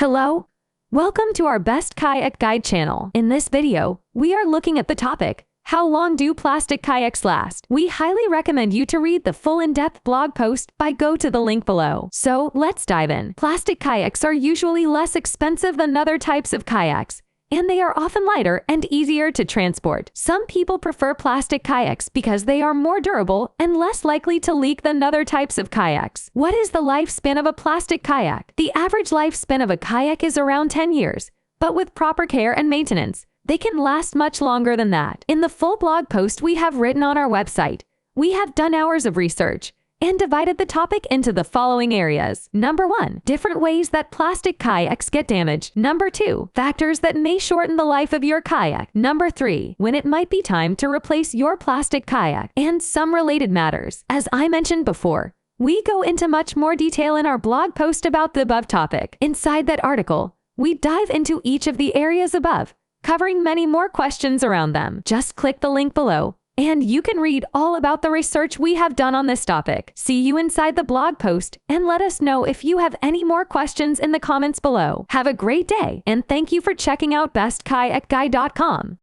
Hello! Welcome to our Best Kayak Guide channel. In this video, we are looking at the topic, how long do plastic kayaks last? We highly recommend you to read the full in-depth blog post by go to the link below. So let's dive in. Plastic kayaks are usually less expensive than other types of kayaks, and they are often lighter and easier to transport. Some people prefer plastic kayaks because they are more durable and less likely to leak than other types of kayaks. What is the lifespan of a plastic kayak? The average lifespan of a kayak is around 10 years, but with proper care and maintenance, they can last much longer than that. In the full blog post we have written on our website, we have done hours of research and divided the topic into the following areas. Number 1, different ways that plastic kayaks get damaged. Number 2, factors that may shorten the life of your kayak. Number 3, when it might be time to replace your plastic kayak, and some related matters. As I mentioned before, we go into much more detail in our blog post about the above topic. Inside that article, we dive into each of the areas above, covering many more questions around them. Just click the link below, and you can read all about the research we have done on this topic. See you inside the blog post, and let us know if you have any more questions in the comments below. Have a great day, and thank you for checking out bestkayakguide.com.